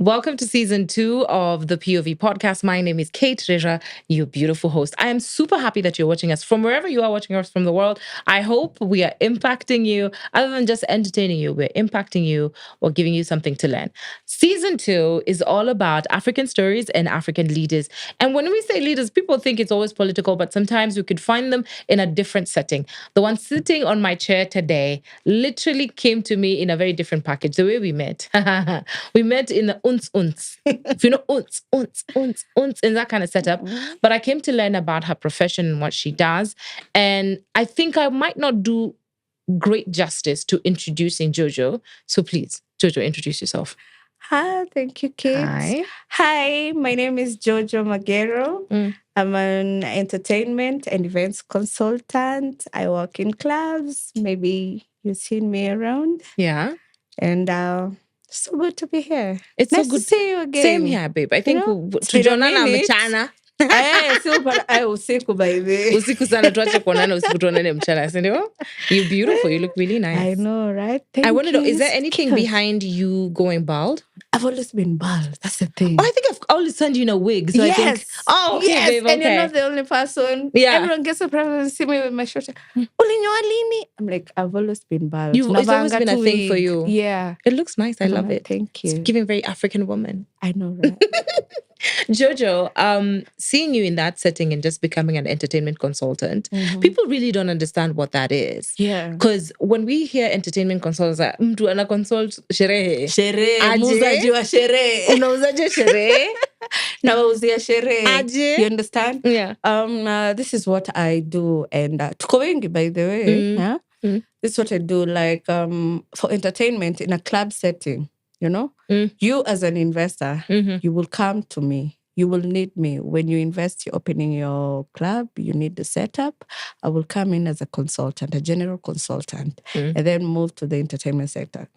Welcome to season 2 of the POV podcast. My name is Kate Reja, your beautiful host. I am super happy that you're watching us from wherever you are watching us from the world. I hope we are impacting you. Other than just entertaining you, we're impacting you or giving you something to learn. Season 2 is all about African stories and African leaders. And when we say leaders, people think it's always political, but sometimes we could find them in a different setting. The one sitting on my chair today literally came to me in a very different package. The way we met. We met in the if you know, in that kind of setup. But I came to learn about her profession and what she does. And I think I might not do great justice to introducing Jojo. So please, Jojo, introduce yourself. Hi, thank you, Kate. Hi, my name is Jojo Magero. I'm an entertainment and events consultant. I work in clubs. Maybe you've seen me around. Yeah. And so good to be here. It's nice so good to see you again. Same here, babe. I think tujonana mchana. Usiku baby. Usiku sana tuache kuonana usiku tuonane mchana, si ndio? You're beautiful. You look really nice. I know, right? I want to know, is there anything behind you going bald? I've always been bald. That's the thing. Oh, I think I've always sent you in a wig. So yes. I think, okay, yes. babe, okay. And you're not the only person. Yeah. Everyone gets surprised when they see me with my short hair. Ulinyoa lini? I'm like, I've always been bald. It's always been a thing for you. Yeah. It looks nice. I love it. Thank you. It's giving very African woman. I know, right? Jojo, seeing you in that setting and just becoming an entertainment consultant, people really don't understand what that is. Yeah. Because when we hear entertainment consultants, mtu ana consult sherehe. Sherehe, muuzaji wa sherehe. Unauzaje sherehe? Nawauzia sherehe. Aje. You understand? Yeah. This is what I do. And tuko wengi, by the way. Yeah? This is what I do, like for entertainment in a club setting. You know, you as an investor, you will come to me. You will need me. When you invest, you're opening your club, you need the setup. I will come in as a consultant, a general consultant, and then move to the entertainment sector.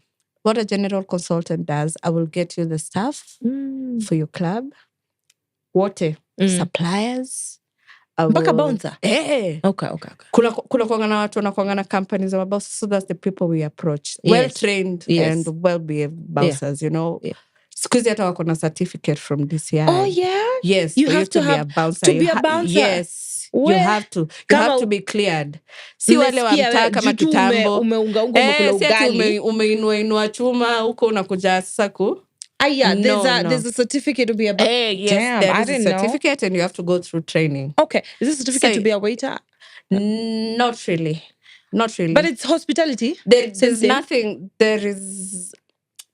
What a general consultant does, I will get you the staff for your club, water, suppliers, mpaka bouncer. Okay. Kuna kwanga na watu wanakwanga na companies za mabouncers, so that's the people we approach. Well-trained and well-behaved bouncers, you know. Siku hizi hata wako na certificate from DCI. Oh, yeah? Yes. You have to be a bouncer. To be a bouncer? Yes. You have to. You have to be cleared. Si wale wa mtaa kama kitambo. Umeunga mkula ugali. Umeinua chuma, huko unakuja sasa ku. There's a certificate to be a bouncer. Yes, damn, there is a certificate and you have to go through training. Okay. Is this a certificate to be a waiter? Not really. But it's hospitality. There is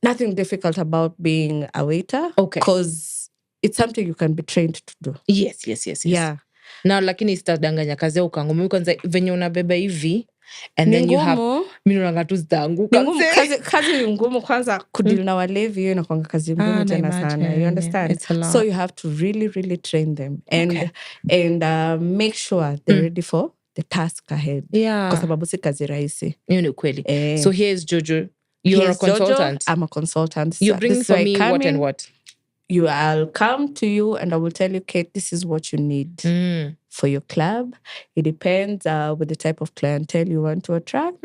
nothing difficult about being a waiter. Okay. Because it's something you can be trained to do. Yes. Yeah. Now, lakini sitadanganya kazi yako kangu. Mimi kwanza venye unabeba hivi. And then you have mimi nangatu zitanguka. Kazi ni ngumu kwanza kudili na walevi hiyo inakuanga kazi ngumu tena sana. You understand? It's a lot. So you have to really train them and make sure they're ready for the task ahead. Yeah. Kwa sababu si kazi rahisi. Hiyo ni kweli. So here's Jojo. You're a consultant. Jojo, I'm a consultant. You bring for me what and what? I'll come to you and I will tell you, Kate, this is what you need for your club. It depends with the type of clientele you want to attract.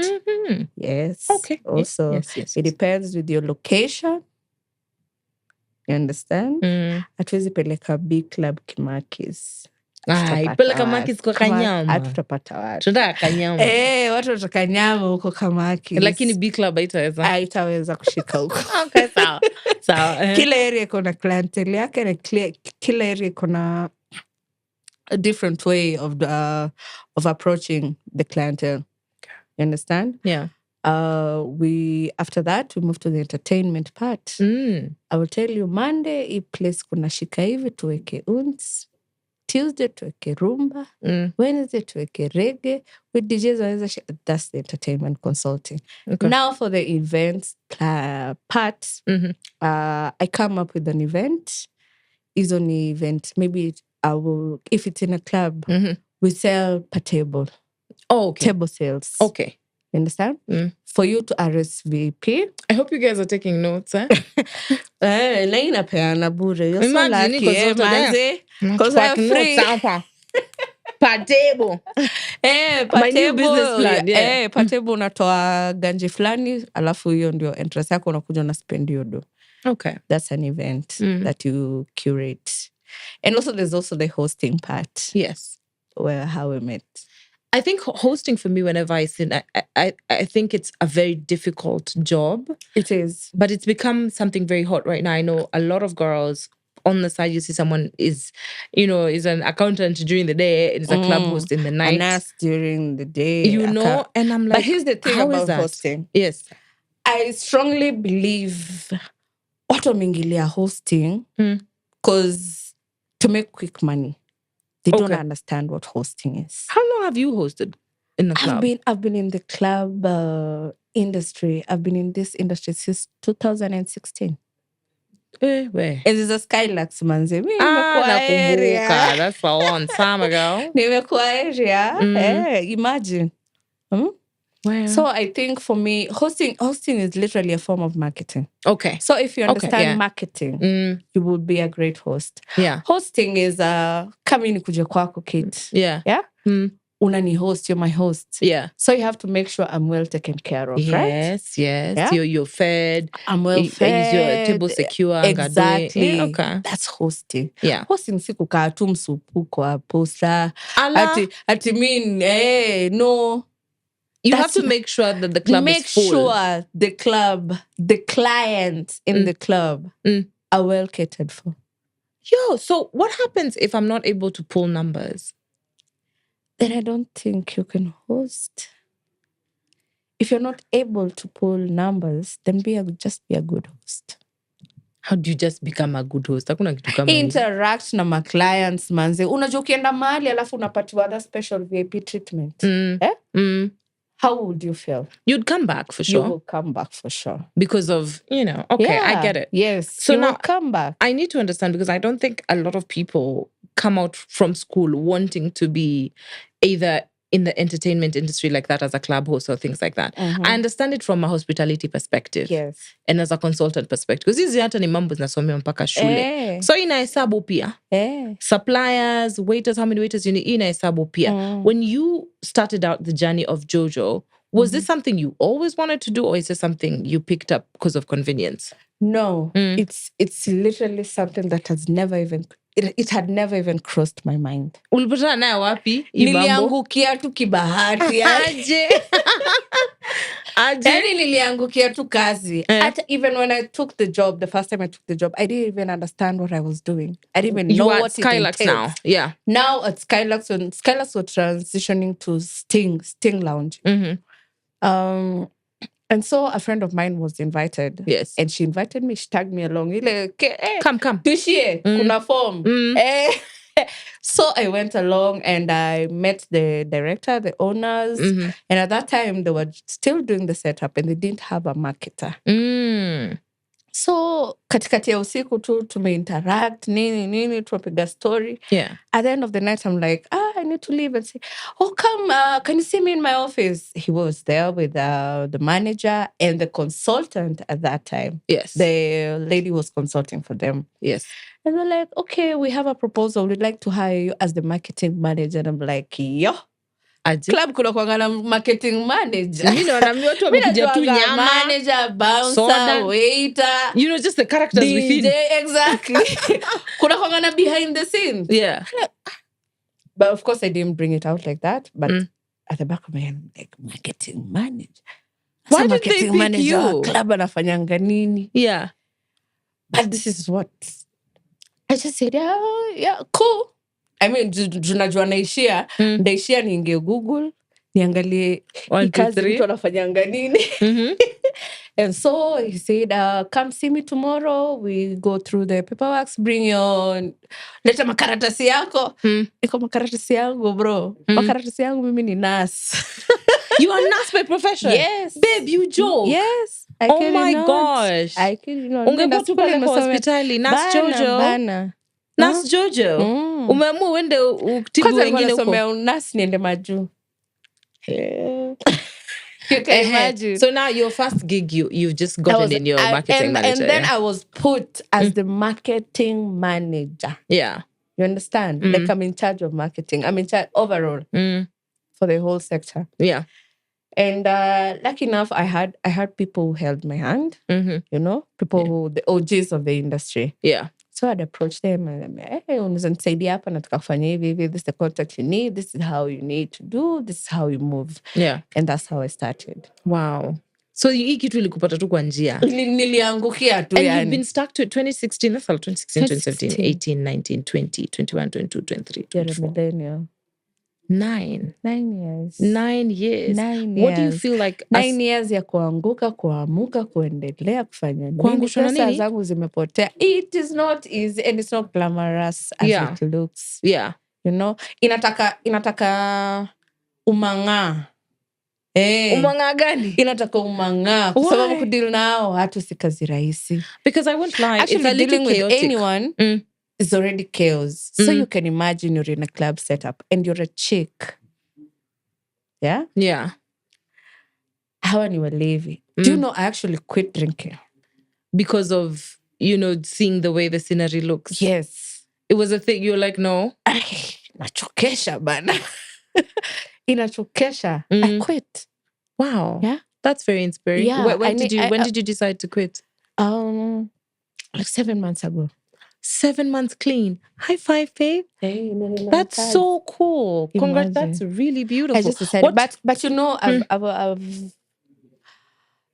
Yes. Okay. Also, yes. It depends with your location. You understand? Hatuwezi peleka big club Kimakis. Peleka Makis kwa Kanyama. Hatutapata watu. Tunataka Kanyama. Watu wataka nyama huko Kamakis. Lakini big club haitaweza kushika huko. Okay, sawa. Kila area iko na clientele yake na kila area iko na a different way of approaching the clientele. You understand? Yeah. After that we move to the entertainment part. I will tell you, Monday hii place kuna shika hivi tuweke uns. Tuesday tuweke rumba. Wednesday tuweke reggae. With DJs wanaweza that's the entertainment consulting. Okay. Now for the events part, I come up with an event. Is on the event. Maybe I will, if it's in a club, we sell per table. Oh, okay. Table sales. Okay. You understand? For you to RSVP. I hope you guys are taking notes, eh? Na inapeana bure. You're so lucky, maze. Because I'm free. Per table. My new business plan, per table unatoa ganji fulani, alafu hiyo ndio interest yako unakuja na spend hiyo do. Okay. That's an event that you curate. And also there's also the hosting part. Yes. Where how we met. I think hosting for me, whenever I sit, I think it's a very difficult job. It is. But it's become something very hot right now. I know a lot of girls on the side, you see someone is an accountant during the day, is a club host in the night. A nurse during the day. And I'm like, but here's the thing about hosting. Yes. I strongly believe watu hosting because to make quick money. They don't understand what hosting is. How long have you hosted in the club? I've been in the club industry. I've been in this industry since 2016. Where? It is a Skylax manze. Nakumbuka. That's a long time ago. Nimekuwa area. Imagine. Wow. So I think for me, hosting is literally a form of marketing. Okay. So if you understand marketing, you will be a great host. Yeah. Hosting is kama nikuje kwako Kate. Yeah. Yeah. Unani host, you're my host. Yeah. So you have to make sure I'm well taken care of, right? Yes. Yeah? You're fed. I'm well fed. Is your table secure? Exactly. Yeah, okay. That's hosting. Yeah. Hosting si kukaa tu msupu kwa posta. Ati mean, no. You have to make sure that the club is full. Make sure the clients in the club are well catered for. So what happens if I'm not able to pull numbers? Then I don't think you can host. If you're not able to pull numbers, then just be a good host. How do you just become a good host? Interact na my clients, manze. Unajua ukienda mahali alafu unapatiwa other special VIP treatment. How would you feel? You'd come back for sure. You will come back for sure. Because of, I get it. Yes. So you now will come back. I need to understand, because I don't think a lot of people come out from school wanting to be either in the entertainment industry like that as a club host or things like that. I understand it from a hospitality perspective. Yes. And as a consultant perspective. Because hizi hata ni mambo zinasomea mpaka shule. So inahesabu pia. Suppliers, waiters, how many waiters you need, inahesabu pia. When you started out the journey of Jojo, was this something you always wanted to do, or is this something you picked up because of convenience? No. It's literally something that has never even... It had never even crossed my mind. Ulipatana naye wapi? Niliangukia tu kibahati. Aje. Yani niliangukia tu kazi. Even when I took the job, the first time I took the job, I didn't even understand what I was doing. I didn't even know what it entails. Now. Yeah. Now at Skylax, when Skylax was transitioning to Sting Lounge. And so a friend of mine was invited. Yes. And she invited me. She tagged me along. Come. Tushie, kuna form. So I went along and I met the director, the owners. And at that time, they were still doing the setup and they didn't have a marketer. So katikati ya usiku tu tumeinteract, nini, tumepiga story. Yeah. At the end of the night, I'm like, I need to leave and say, come, can you see me in my office? He was there with the manager and the consultant at that time. Yes. The lady was consulting for them. Yes. And they're like, okay, we have a proposal. We'd like to hire you as the marketing manager. And I'm like, club kuna kuanga na marketing manager. Watu wamekuja tu nyama. Manager, bouncer, soda, waiter. Just the characters DJ, within. Exactly. Kuna kuanga na behind the scenes. Yeah. But of course, I didn't bring it out like that. But at the back of my head, I'm like, marketing manager. Why did they pick you? Club anafanyanga nini? Yeah. But this is what... I just said, yeah, cool. I mean, junajua naishia niingie Google, niangalie kazi mtu anafanyanga nini. And so he said, come see me tomorrow. We go through the paperwork. Bring your... Leta makaratasi yako. Iko makaratasi yangu, bro. Makaratasi yangu mimi ni nurse. You are a nurse by profession? Yes. Babe, you joke? Yes. Oh my gosh. I kid you not. Ungekuwa tu pale kwa hospitali. Nurse Jojo. Bana. Nurse Jojo. Umeamua uende utibu wengine huko. Kwanza nurse niende majuu. You can imagine. So now your first gig, you've just gotten in your marketing manager. And then I was put as the marketing manager. Yeah. You understand? Like I'm in charge of marketing. I'm in charge overall for the whole sector. Yeah. And lucky enough, I had people who held my hand, you know, people who, the OGs of the industry. Yeah. So I'd approach them and hey, unaweza nisaidia hapa, nataka kufanya hivi, this is the contact you need, this is how you need to do, this is how you move. Yeah. And that's how I started. Wow. So hii kitu ilikupata tu kwa njia. Niliangukia tu and yani. You've been stuck to 2016, that's all, 2016, 2017, 18, 19, 20, 21, 22, 23, 24. Millennial. 9 years. 9 years. 9 years. What do you feel like 9 years ya kuanguka, kuamuka, kuendelea, kufanya nini? Kuangushwa na nini? Pesa zangu zimepotea. It is not easy and it's not glamorous as it looks. Yeah. You know, inataka umang'aa. Umang'aa gani? Inataka umang'aa. Kwa sababu kudeal nao watu si kazi rahisi. Because I won't lie, actually, it's a little dealing chaotic. With anyone is already chaos. So you can imagine you're in a club setup and you're a chick. Yeah? Yeah. Hawa ni walevi. Do you know I actually quit drinking? Because of, you know, seeing the way the scenery looks. Yes. It was a thing, you're like, no. Nachokesha bana. Inachokesha. I quit. Wow. Yeah. That's very inspiring. Yeah. When did you decide to quit? Like 7 months ago. 7 months clean. High five, babe. Hey, that's so cool. Congrats. That's really beautiful. I just decided, but you know, I've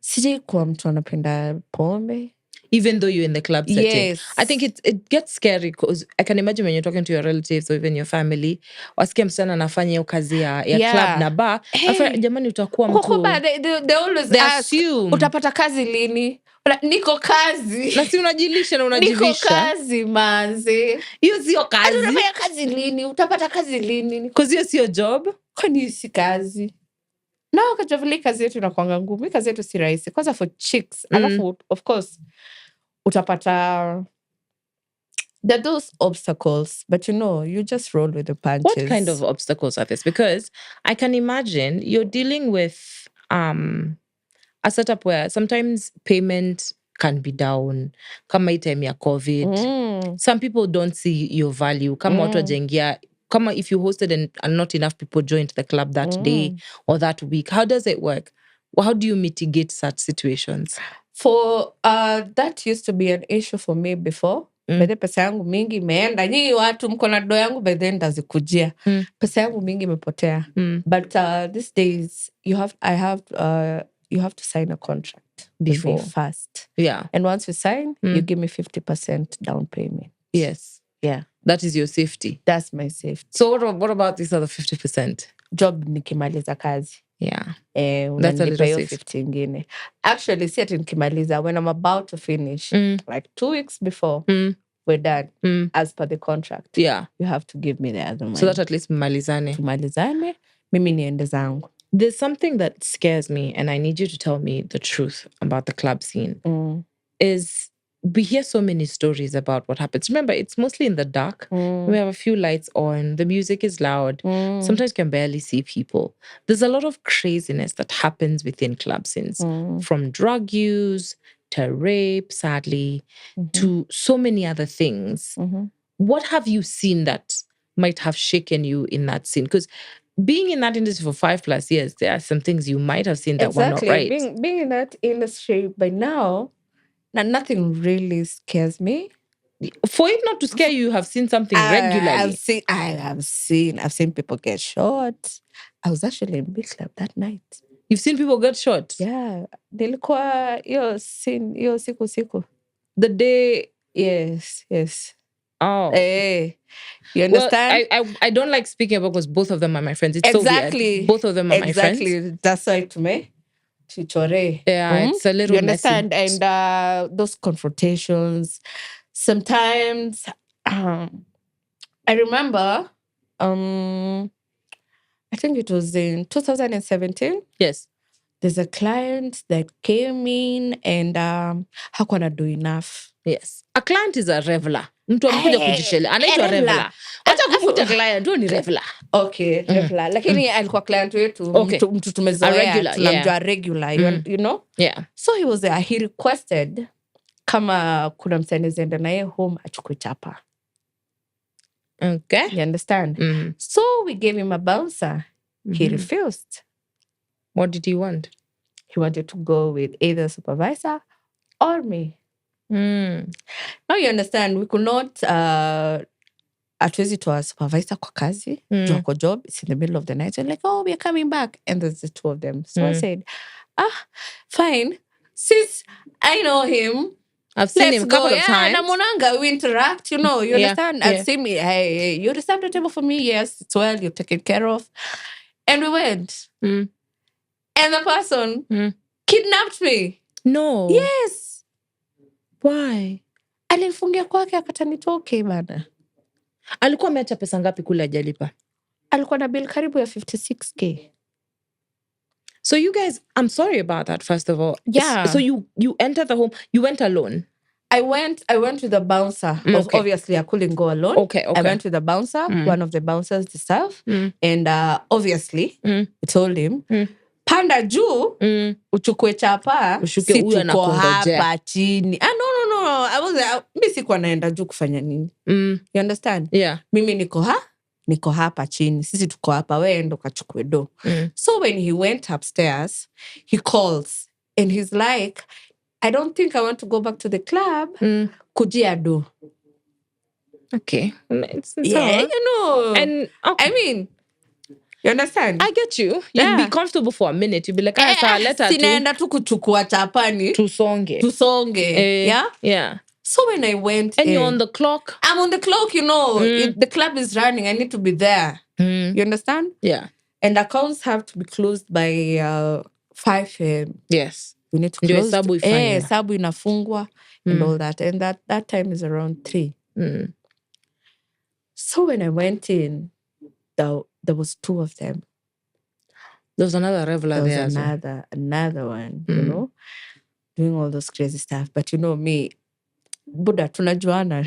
sijai kuwa mtu anapenda pombe. Even though you're in the club setting. Yes. I think it gets scary because I can imagine when you're talking to your relatives or even your family, wasikia msichana anafanya hiyo kazi ya club na bar. Hey. Jamani utakuwa mtu. They always ask, utapata kazi lini? Niko kazi. Na si unajilisha na unajivisha. Niko kazi manzi. Hiyo sio kazi. Unafanya kazi lini? Utapata kazi lini? Because hiyo sio job. Kwani si kazi? Na wakati vile kazi yetu inakuanga ngumu. Kazi yetu si rahisi. Kwanza for chicks. Alafu, of course, utapata there are those obstacles, but you know, you just roll with the punches. What kind of obstacles are this? Because I can imagine you're dealing with a setup where sometimes payment can be down. Kama hii time ya COVID. Some people don't see your value. Kama watu wajengia, kama if you hosted and not enough people joined the club that day or that week. How does it work? How do you mitigate such situations? For that used to be an issue for me before. Bede pesa yangu mingi imeenda. Nyinyi watu mko na do yangu bede ndazikujia. Pesa yangu mingi imepotea. But these days you have to sign a contract before first. Yeah. And once you sign, you give me 50% down payment. Yes. Yeah. That is your safety. That's my safety. So what about this other 50%? Job nikimaliza kazi. Yeah. That's a little safe. 50 ingine. Actually, si ati nikimaliza, when I'm about to finish, like 2 weeks before, we're done. As per the contract. Yeah. You have to give me the other money. So that at least malizane. Tumalizane, mimi niende zangu. There's something that scares me, and I need you to tell me the truth about the club scene. Is we hear so many stories about what happens. Remember, it's mostly in the dark. We have a few lights on. The music is loud. Sometimes you can barely see people. There's a lot of craziness that happens within club scenes. From drug use to rape, sadly, to so many other things. What have you seen that might have shaken you in that scene? Because being in that industry for 5+ years, there are some things you might have seen that were not right. Being in that industry by now, nothing really scares me. For it not to scare you, you have seen something regularly. I've seen people get shot. I was actually in big club that night. You've seen people get shot? Yeah. Nilikuwa hiyo siku. The day. Yes. Oh. Hey. You understand? Well, I don't like speaking about because both of them are my friends. It's exactly. So weird. Both of them are my friends. Exactly. That's why to me. Yeah, it's a little you understand? messy. And those confrontations, sometimes I remember I think it was in 2017. Yes. There's a client that came in and hakuwa na do enough. Yes. A client is a reveller. Mtu amekuja kujishele. Anaitwa reveller. Acha kufuta client, huyo ni reveller. Okay, reveller. Lakini alikuwa client wetu. Mtu tumezoea. Tunamjua regular. You know? Yeah. So he was there. He requested kama kuna msanii enda naye home achukue chapa. Okay. You understand? So we gave him a bouncer. He refused. What did he want? He wanted to go with either supervisor or me. Now you understand, we could not hatuwezi toa supervisor kwa kazi, joko job, it's in the middle of the night. And like, oh, we are coming back. And there's the two of them. So I said, fine. Since I know him, I've seen him a couple of times. Namonanga, we interact, you understand? Yeah. I've seen me, hey, you reserved a table for me? Yes, it's well, you're taken care of. And we went. And the person kidnapped me. No. Yes. Why? Alinifungia kwake akatanitoke bana. Alikuwa ameacha pesa ngapi kule hajalipa? Alikuwa na bill karibu ya 56K. So you guys, I'm sorry about that, first of all. Yeah. So you entered the home, you went alone? I went with the bouncer. Okay. Obviously, I couldn't go alone. Okay. I went with the bouncer, one of the bouncers, the staff. And obviously, I told him, panda juu, uchukue chapa, si tuko hapa chini. No. I was like, mi sikuwa naenda juu kufanya nini. You understand? Yeah. Mimi niko hapa chini. Sisi tuko hapa, we ndo kachukue do. So when he went upstairs, he calls. And he's like, I don't think I want to go back to the club. Kujia do. Okay. It's yeah, hard. And okay. I mean, you understand? I get you. You'd be comfortable for a minute. You'd be like, sinaenda tu kuchukua chapani. Tusonge. Yeah. So when I went and you're on the clock. I'm on the clock, the club is running. I need to be there. You understand? Yeah. And accounts have to be closed by 5 a.m. Yes. We need to close. Sabu inafungwa and all that. And that time is around 3. So when I went in, there was 2 of them. There was another reveller there. Another one, doing all those crazy stuff. But me, Buddha, tunajuana.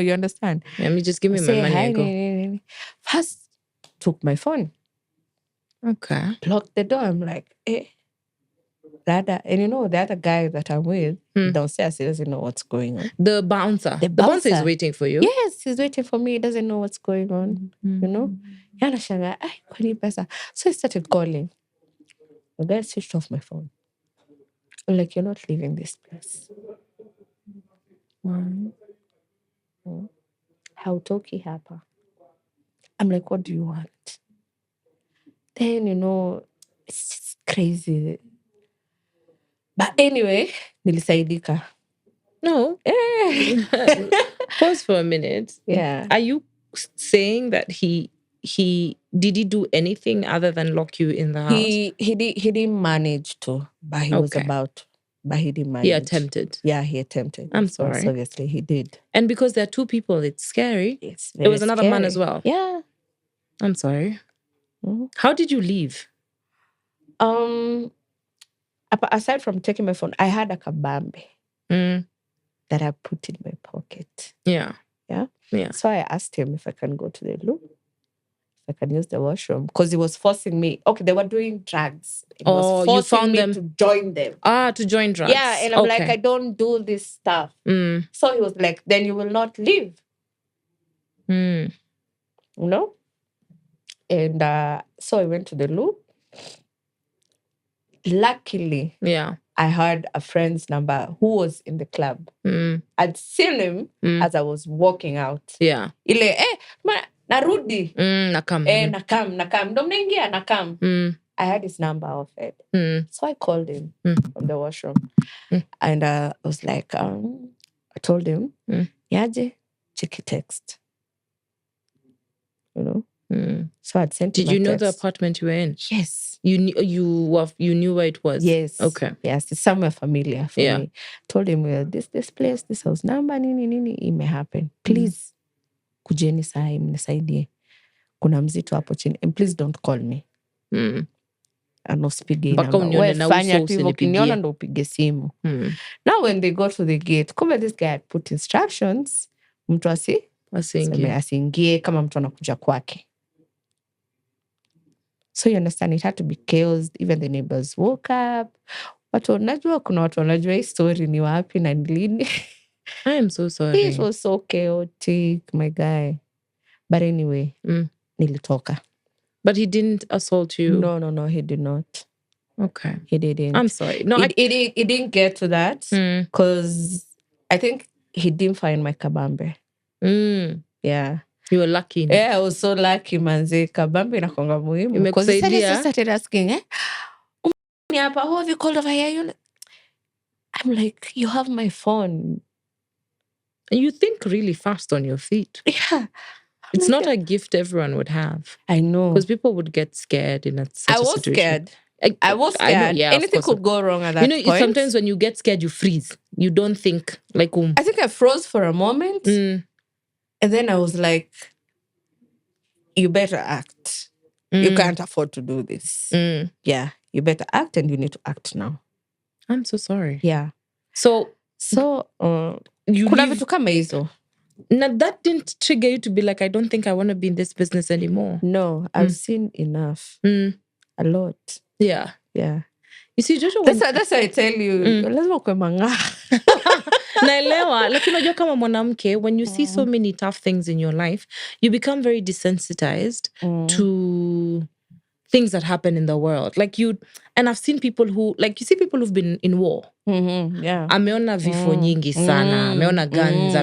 You understand? Yeah, me just give me my money and go. First, took my phone. Okay. Locked the door. I'm like, Dada. And the other guy that I'm with, downstairs, he doesn't know what's going on. The bouncer. The bouncer is waiting for you? Yes, he's waiting for me. He doesn't know what's going on. Yana kwani pesa. So I started calling. The guy switched off my phone. I'm like, you're not leaving this place. Hautoki hapa. I'm like, what do you want? Then, it's just crazy. But anyway, nilisaidika. No. Pause for a minute. Yeah. Are you saying that did he do anything other than lock you in the house? He didn't manage to, but he was about. But he didn't manage. He attempted. Yeah, he attempted. I'm sorry. So obviously, he did. And because there are 2 people, it's scary. It's very It was another man as well. Yeah. I'm sorry. How did you leave? Aside from taking my phone, I had a kabambe that I put in my pocket. Yeah. Yeah? Yeah. So I asked him if I can go to the loo, if I can use the washroom, because he was forcing me. Okay, they were doing drugs. He was forcing you found me them to join them. To join drugs. Yeah, and I'm like, I don't do this stuff. So he was like, then you will not leave. And so I went to the loo. Luckily, I had a friend's number who was in the club. I'd seen him as I was walking out. Yeah. Ile, narudi. Nakam. Nakam. Ndo mnaingia, nakam. I had his number off it. So I called him from the washroom. And I was like, I told him, yaje, check text. So I'd sent him Did you know text. the apartment you were in? Yes. You knew where it was? Yes. Okay. Yes, it's somewhere familiar for me. Told him, well, this place, this house number, nini, it may happen. Please, kujeni sahi, mnisaidie. Kuna mzito hapo chini. And please don't call me. Anosipige namba. Wewe fanya tu hivyo, kiniona ndo upige simu. Now when they got to the gate, kumbe this guy had put instructions. Mtu asiingie kama mtu anakuja kwake. So you understand, it had to be chaos. Even the neighbors woke up. Kuna watu wanajua hii story ni wapi na lini. I am so sorry. It was so chaotic, my guy. But anyway, nilitoka. But he didn't assault you? No, he did not. Okay. He didn't. I'm sorry. No, it didn't get to that because I think he didn't find my kabambe. Yeah. You were lucky. Yeah, I was so lucky, manze. Kabambe inakuanga muhimu. Because he started asking, oh, have you called over here? I'm like, you have my phone. And you think really fast on your feet. Yeah. It's not a gift everyone would have. I know. Because people would get scared in such a situation. I was scared. I know, yeah, anything could go wrong at that point. Sometimes when you get scared, you freeze. You don't think like... I think I froze for a moment. And then I was like, you better act. You can't afford to do this. Yeah, you better act and you need to act now. I'm so sorry. Yeah. So kuna vitu kama hizo. Now, that didn't trigger you to be like, I don't think I want to be in this business anymore. No, I've seen enough. A lot. Yeah. Yeah. You see, Jojo... That's why I tell you, lazima kwe manga. Naelewa, lakini unajua kama mwanamke, when you see so many tough things in your life, you become very desensitized to things that happen in the world. And I've seen people who, you see people who've been in war. Yeah. Ameona vifo nyingi sana, ameona guns,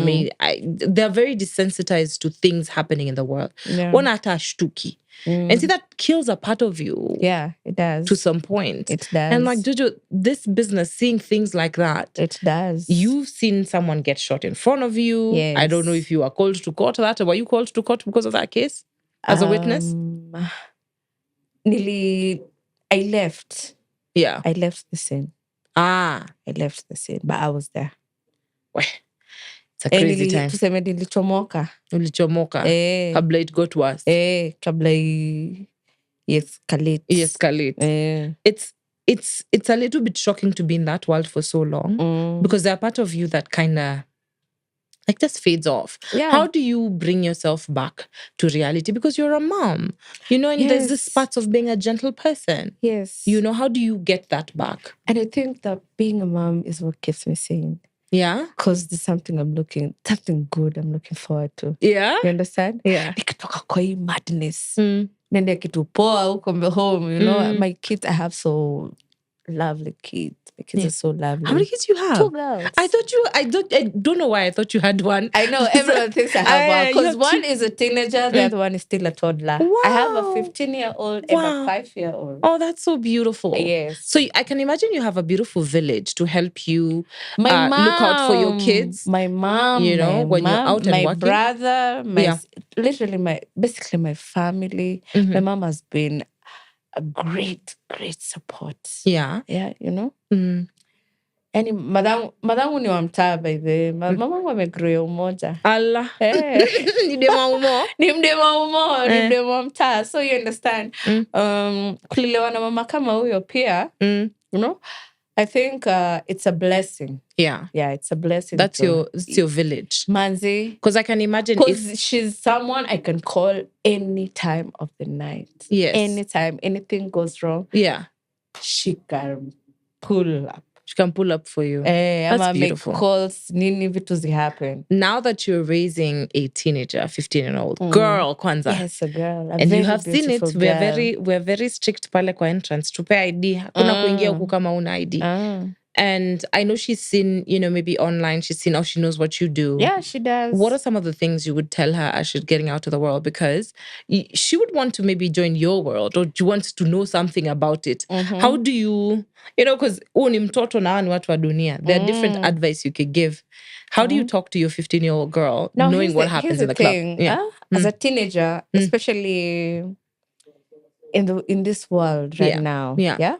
they're very desensitized to things happening in the world. Wana hata ashtuki. And see, that kills a part of you. Yeah, it does. To some point. It does. And Jojo, this business, seeing things like that. It does. You've seen someone get shot in front of you. Yes. I don't know if you were called to court for that, or were you called to court because of that case? As a witness? I left. Yeah. I left the scene. I left the scene, but I was there. It's a crazy time. Tuseme nilichomoka. Ulichomoka. Kabla it got worse. Kabla escalate. It's a little bit shocking to be in that world for so long because there are part of you that kind of just fades off. Yeah. How do you bring yourself back to reality? Because you're a mom, and there's this part of being a gentle person. Yes. How do you get that back? And I think that being a mom is what keeps me sane. Yeah. Because there's something good I'm looking forward to. Yeah. You understand? Yeah. Nikitoka kwa hii madness. Nende kitu poa huko home, my kids, I have so lovely kids. My kids are so lovely. How many kids you have? 2 girls. I don't know why I thought you had one. I know, everyone thinks I have one. Because one is a teenager, the other one is still a toddler. Wow. I have a 15-year-old and a 5-year-old. Oh, that's so beautiful. Yes. So I can imagine you have a beautiful village to help you look out for your kids. My mom, when you're out and my working. Brother, basically my family. My mom has been a great support. Yeah. Yeah, Yani madangu ni wa mtaa by the way. Mamangu amegrow umoja. Allah. Ni mdema umo. Ni mdema wa mtaa. So you understand. Kulelewa na mama kama huyo pia, I think it's a blessing. Yeah. Yeah, it's a blessing. It's your village. Manzi. Because I can imagine because she's someone I can call any time of the night. Yes. Anytime anything goes wrong. Yeah. She can pull up. She can pull up for you. That's beautiful. Make calls, nini vitu happen. Now that you're raising a teenager, 15-year-old girl, kwanza. Yes, a girl. And you have seen it. We're very strict pale kwa entrance. Tupe ID. Hakuna kuingia huku kama una ID. And I know she's seen, maybe online, she's seen how she knows what you do. Yeah, she does. What are some of the things you would tell her as she's getting out of the world? Because she would want to maybe join your world or she wants to know something about it. How do you, because ni mtoto na ni watu wa dunia. There are different advice you could give. How do you talk to your 15-year-old girl knowing what happens in the club? Yeah. As a teenager, especially in this world right now. Yeah.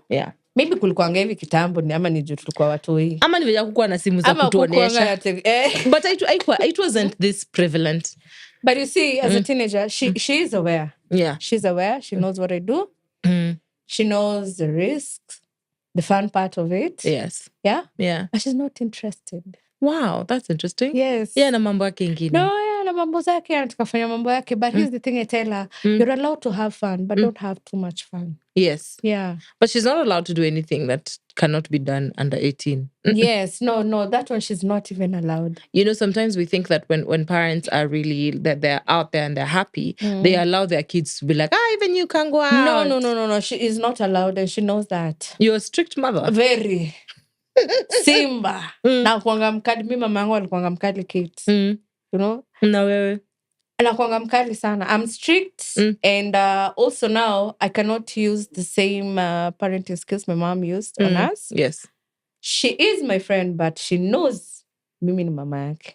Maybe kulikuanga hivi kitambo ama ni juu tulikuwa watu hii. Ama ni vile kukuwa na simu za kutuonesha. But it wasn't this prevalent. But you see, as a teenager, she is aware. Yeah. She's aware. She knows what I do. She knows the risks, the fun part of it. Yes. Yeah? Yeah. But she's not interested. Wow, that's interesting. Yes. Yeah, na mambo yake ingine. No, yeah, na mambo zake, anataka kufanya mambo yake. But here's the thing I tell her, you're allowed to have fun, but don't have too much fun. Yes. Yeah. But she's not allowed to do anything that cannot be done under 18. Yes. No, that one she's not even allowed. You know, sometimes we think that when parents are really, that they're out there and they're happy, they allow their kids to be like, even you can go out. No. She is not allowed and she knows that. You're a strict mother. Very. Simba. Na kuanga mkali, mimi mama yangu alikuanga mkali Kate. You know? Na wewe. Anakuanga mkali sana. I'm strict and also now I cannot use the same parenting skills my mom used on us. Yes. She is my friend, but she knows mimi ni mama yake.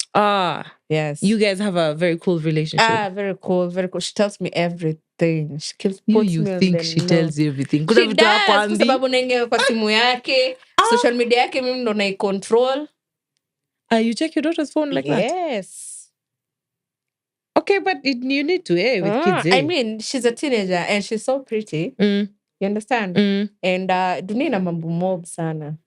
Yes. You guys have a very cool relationship. Very cool, very cool. She tells me everything. She puts you me think on the she note. tells you everything. She does, kwa sababu naingia kwa simu yake. Social media yake mimi ndo nai-control. You check your daughter's phone like that? Yes. Okay, but you need to, with kids. I mean, she's a teenager and she's so pretty. You understand? And dunia ina mambo mob sana.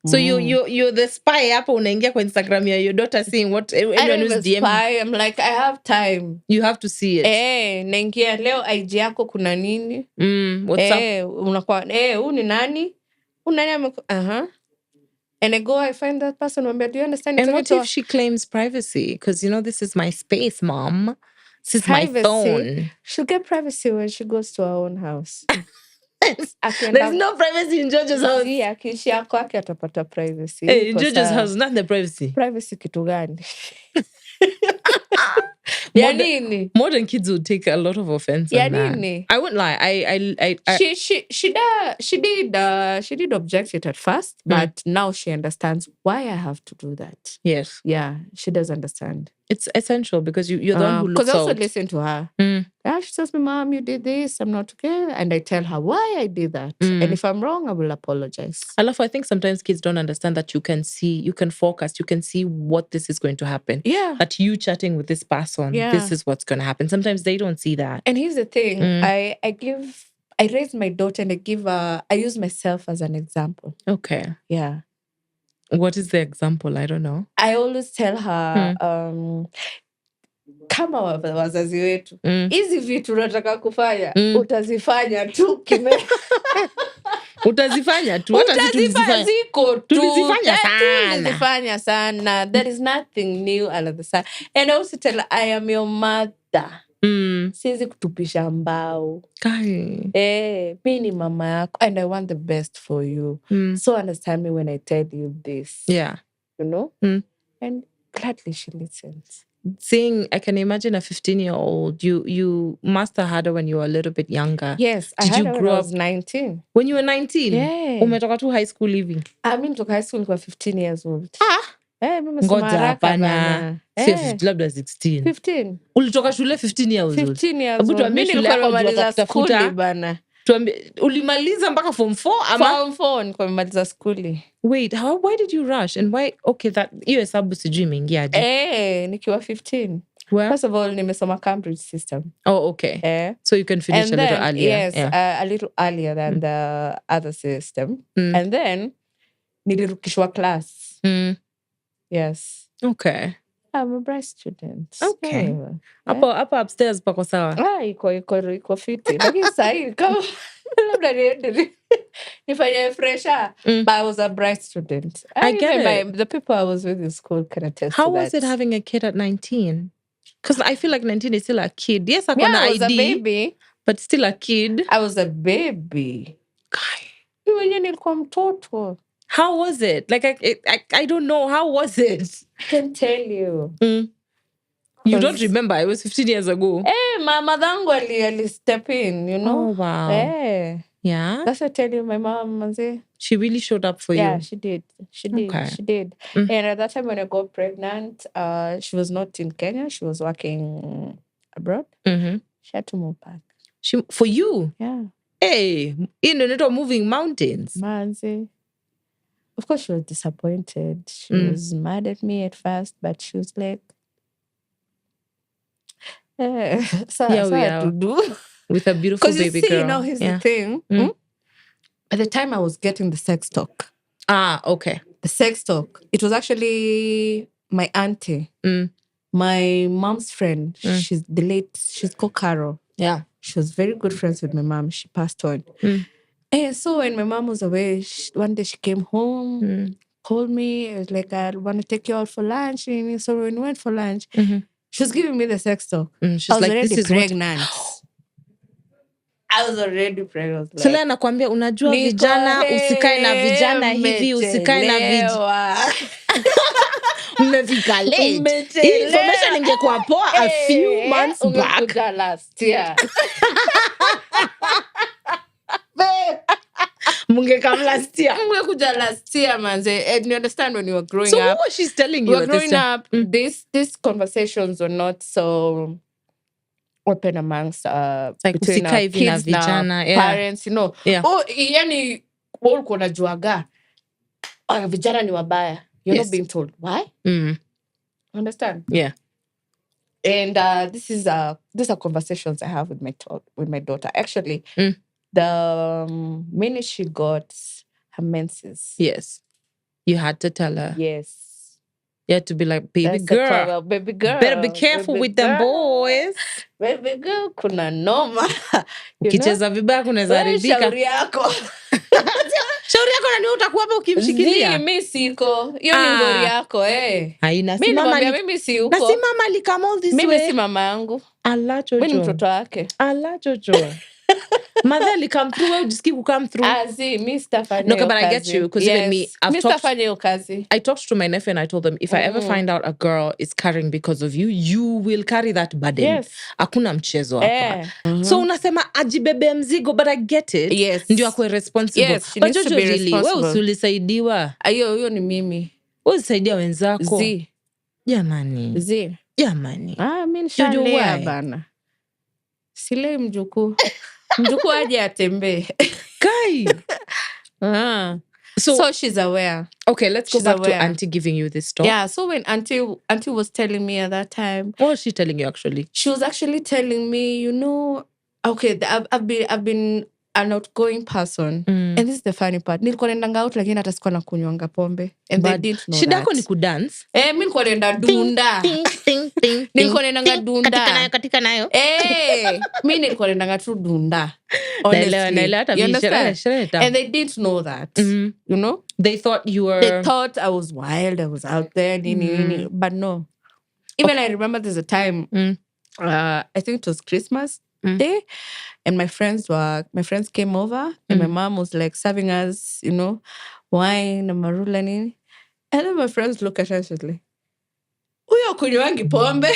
So you're the spy hapo unaingia kwa Instagram ya your daughter seeing what anyone who's DM. Spy. I'm like, I have time. You have to see it. Naingia leo IG yako kuna nini? What's up? Unakuwa huu ni nani? Unani and I go, I find that person. Do you understand? And what if she claims privacy? Because, you know, this is my space, mom. This is privacy, my phone. She'll get privacy when she goes to her own house. There's no privacy in Jojo's house. Yeah, akiishia kwake atapata privacy. Hey, in Jojo's house, not the privacy. Privacy kitu gani? Modern kids would take a lot of offense on that. I wouldn't lie. She did object it at first, but now she understands why I have to do that. Yes. Yeah, she does understand. It's essential because you're the one who looks out. Because I also listen to her. Yeah, she tells me, Mom, you did this. I'm not okay. And I tell her why I did that. And if I'm wrong, I will apologize. I think sometimes kids don't understand that you can forecast, you can see what this is going to happen. Yeah. That you chatting with this person, this is what's going to happen. Sometimes they don't see that. And here's the thing. I raised my daughter and I use myself as an example. Okay. Yeah. What is the example? I don't know. I always tell her, kama wazazi wetu, hizi vitu unataka kufanya, utazifanya tu utazifanya tu. Ziko tu. Tulizifanya sana. There is nothing new under the sun. And I also tell her, I am your mother. Siwezi kutupisha mbao. Mi ni mama yako and I want the best for you. So understand me when I tell you this. Yeah. You know? And gladly she listens. I can imagine a 15-year-old. You must have had her when you were a little bit younger. Yes, I had her when I was 19. When you were 19? Yeah. Umetoka tu high school living? Mi nitoka high school kwa 15 years old. Ngoja hapana. Sio 15, labda 16. 15. Ulitoka shule 15 years old? 15 years old. Mimi nilikuwa nimemaliza skuli bana. Ulimaliza mpaka form 4 ama? Form 4 nilikuwa nimemaliza skuli. Wait, why did you rush? And why? Okay, that hiyo hesabu sijui imeingiaje. Nikiwa 15. Where? First of all, nimesoma Cambridge system. Oh, okay. So you can finish a little earlier. Yes, a little earlier than the other system. And then, nilirukishwa class. Yes. Okay. I'm a bright student. Okay. Hapo upstairs pako sawa? Iko fiti. Lakini sahi kama labda niende nifanye fresher. But I was a bright student. I get it. The people I was with in school can attest to that. How was it having a kid at 19? Because I feel like 19 is still a kid. Yes, I was a baby. But still a kid. I was a baby. Mwenye nilikuwa mtoto. How was it? Like, I don't know. How was it? I can tell you. You don't remember? It was 15 years ago. My mother ali step in, you know? Oh, wow. Yeah? That's what I tell you, my mom, she really showed up for you? Yeah, she did. She did. Okay. She did. And at that time when I got pregnant, she was not in Kenya. She was working abroad. She had to move back. For you? Yeah. Hey, in the network moving mountains. Manzi. Of course, she was disappointed. She was mad at me at first, but she was like, so I had to do. With a beautiful baby girl. Because here's the thing. At the time, I was getting the sex talk. Okay. The sex talk. It was actually my auntie. my mom's friend, she's called Carol. Yeah. She was very good friends with my mom. She passed on. And so when my mom was away, one day she came home, called me. It was like, I want to take you out for lunch. And so when we went for lunch, she was giving me the sex talk. She's I was like, already this is pregnant. I was already pregnant. So leo nakwambia unajua vijana usikae na vijana hivi, usikae na vijana. Mmefika late. Hii information ingekuwa poa a few months back. Ungekuja last year. Mungekam last year. Ungekuja last year, manze. And you understand when you were growing up. So what was she telling you? We were growing up, these conversations were not so open amongst like between our kids na parents, you know. Yeah. Oh, yani ulikuwa unajuaga vijana ni wabaya. You're not being told why. Understand? Yeah. And these are conversations I have with my daughter. Actually, the minute she got her menses, yes, you had to tell her. Yes. You had to be like, baby girl, better be careful with them boys. Baby girl, kuna noma. Ukicheza vibaya kunaweza haribika. Shauri yako. Shauri yako na ni utakuwa hapo ukimshikilia. Mimi siko. Hiyo ni ngori yako Haina mimi si uko. Na si mama alikam all this way. Mimi si mama yangu. Allah Jojo. Mimi ni mtoto wake. Allah Jojo. Mother ali come through, wewe ujisiki ku come through. Mimi sitafanya. No, but I get you because even me, I talked to my nephew and I told them, if I ever find out a girl is carrying because of you, you will carry that burden. Yes. Hakuna mchezo hapa. So unasema ajibebe mzigo, but I get it. Yes. Ndio akwe responsible. Yes, she needs to be responsible. Wewe usulisaidiwa. Hiyo ni mimi. Wewe usaidia wenzako. Jamani. Jamani. Mimi nishalea bana. Sile mjukuu. Mjukuu aje atembee. Kai. So she's aware. Okay, let's go back to Auntie giving you this talk. Yeah, so when Auntie was telling me at that time. What was she telling you actually? She was actually telling me, you know, okay, I've been an outgoing person. And this is the funny part. Nilikuwa naendanga out lakini hata sikuwa nakunywanga pombe. And they didn't know shida yako ni kudance? Mimi nilikuwa naenda dunda. Nilikuwa naendanga dunda. Katika nayo. Mimi nilikuwa naendanga tu dunda. Naelewa hata vishara. And they didn't know that. You know? They thought They thought I was wild, I was out there, but no. Even I remember there's a time, I think it was Christmas Day, and my friends came over, and my mom was like serving us, you know, wine and marula nini. And then my friends look at us and like, huyo kunywangi pombe.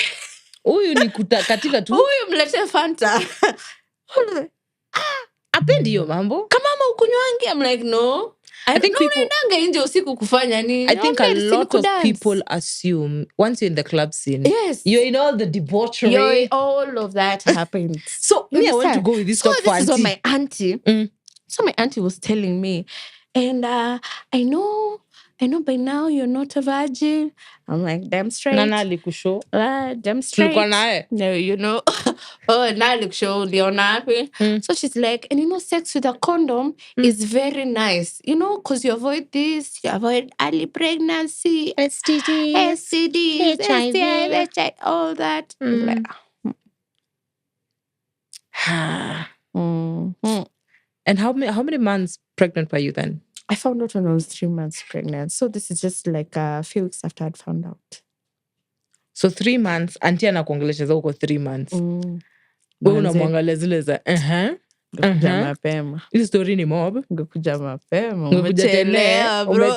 Huyu ni katika tu. Huyu mlete Fanta. Apendi hiyo mambo. Kama mama ukunywangi, I'm like, no. I think a lot of people assume once you're in the club scene, yes, you're in all the debauchery. All of that happens. So I want to go with this. So this is what my auntie. So my auntie was telling me, and I know by now you're not a virgin. I'm like, damn straight. Nana likusho. Damn straight. No, you know. Na likusho, Leonapi. So she's like, and you know, sex with a condom is very nice. You know, because you avoid this, you avoid early pregnancy, STDs, HIV, all that. Like, And how many months pregnant were you then? I found out when I was 3 months pregnant. So this is just like a few weeks after I'd found out. So 3 months, auntie anakuongelesha uko 3 months. Wewe unamwangalia zile za Ngekuja mapema. Hii story ni mob. Ngekuja mapema. Umechelewa bro.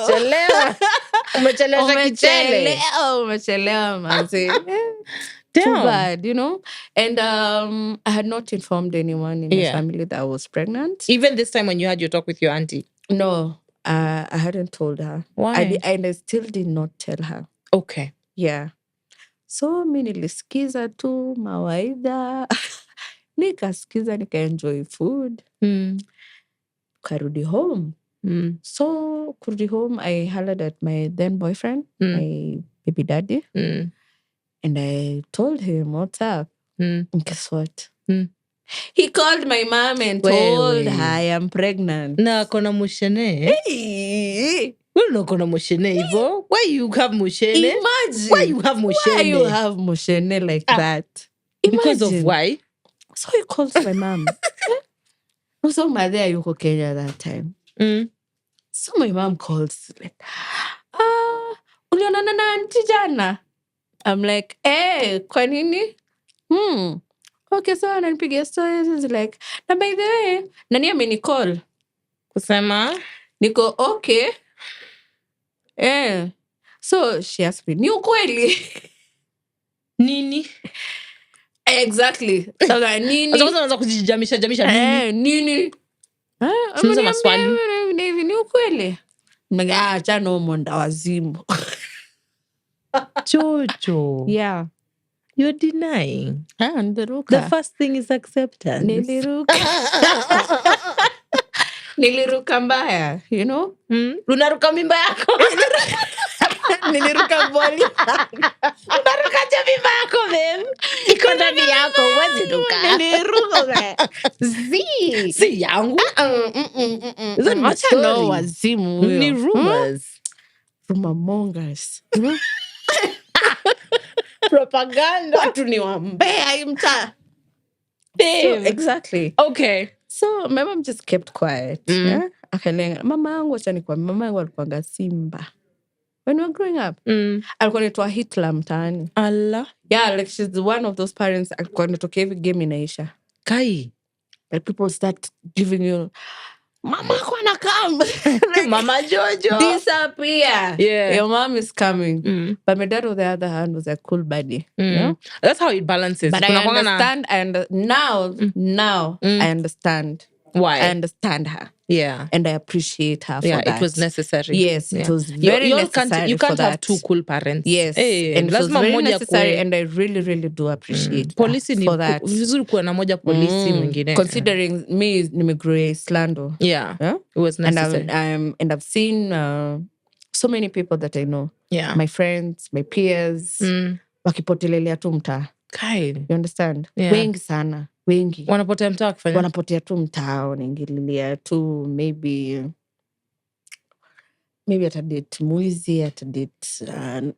Umechelewa manzi. Too bad, you know? And I had not informed anyone in the family that I was pregnant. Even this time when you had your talk with your auntie? No, I hadn't told her. Why? I still did not tell her. Okay. Yeah. So mi nilisikiza tu mawaidha. Nikasikiza, nika-enjoy food. Karudi home. So kurudi home, I hollered at my then boyfriend, my baby daddy. And I told him, what's up? And guess what? He called my mom and told her I am pregnant. Na kona mushene. We're not gonna moshene hivyo. Why you have moshene? Imagine. Why you have moshene? Why you have moshene like that? Imagine. Because of why? So he calls my mom. So my there yuko Kenya that time. So my mom calls like, ulionana na auntie jana? I'm like, kwa nini? Okay, so ananipigia stories. He's like, na by the way, nani amenicall? Kusema? Niko, okay. So she asked me, ni ukweli? Nini? Exactly. So nini? Unaweza kujijamisha nini? Nini? Tunaanza maswali. Ni ukweli? Mga chano monda wazimu. Jojo. Yeah. You're denying. Niliruka. The first thing is acceptance. Niliruka mbaya, you know? Unaruka mimba yako. Niliruka boli. Unaruka mimba yako, babe. Iko ndani yako, huwezi ruka. Niliruka. Si yangu. Is my story? No wazimu huyo. Ni rumors. Rumor mongers. Propaganda. Watu ni wambea hii mtaa. Babe. Exactly. Okay. So my mom just kept quiet. Yeah? Akalenga. Mama yangu alikuwanga Simba. When we were growing up. Alikuwa anaitwa Hitler mtaani. Allah. Yeah, like she's one of those parents alikuwa anatoka hivi game inaisha. Kai. Like people start giving you, Mama kwana come. Like, Mama Jojo. Disappear. Yeah. Your mom is coming. But my dad on the other hand was a cool buddy. You know? That's how it balances. But I understand and now I understand. Why? I understand her. Yeah. And I appreciate her for that. Yeah, it was necessary. Yes, it was very necessary. You can't for have that. two cool parents. Yes. And it was very necessary and I really, really do appreciate polisi for that. Vizuri kuwa na moja polisi mwingine. Considering me nimegrow Islando. Yeah. It was necessary. And I've seen so many people that I know. Yeah. My friends, my peers. Wakipotelelea tu mtaa. Kai. You understand? Yeah. Wengi sana. Wengi. Wanapotea mtaa wakifanya? Wanapotea tu mtaa, wanaingililia tu maybe atadate mwizi, atadate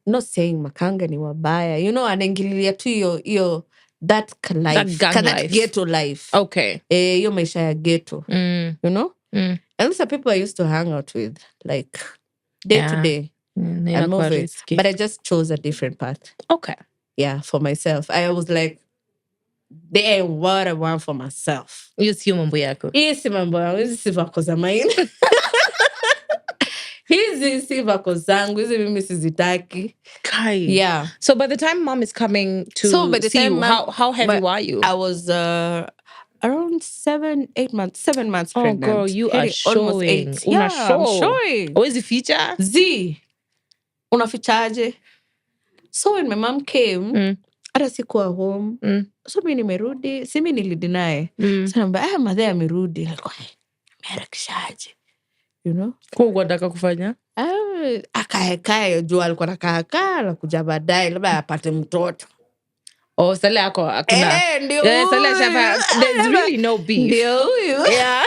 not saying makanga ni wabaya. You know, anaingililia tu hiyo that life. That ghetto life. Okay. Hiyo maisha ya ghetto. You know? And those are people I used to hang out with. Like, day to day. And move it. But I just chose a different path. Okay. Yeah, for myself. I was like, they ain't what I want for myself. Hiyo sio mambo yako. Hizi si mambo yangu, hizi si vako za maini. Hizi si vako zangu, hizi mimi sizitaki. Kai. Yeah. So by the time mom is coming to see you, how heavy were you? I was around 7 months pregnant. Oh girl, you are showing. Yeah, I'm showing. Always the feature? Unafichaje? So when my mom came, hata sikuwa home. So mimi nimerudi, si mimi nilideny. So namba, madhe amerudi. Ameharakishaje. You know? Kwa unataka kufanya? Akae juu alikuwa anakaa na kuja baadaye labda apate mtoto. Oh, sale yako akina. Ndio. Sale shamba. There's really no beef. Ndio huyu. Yeah.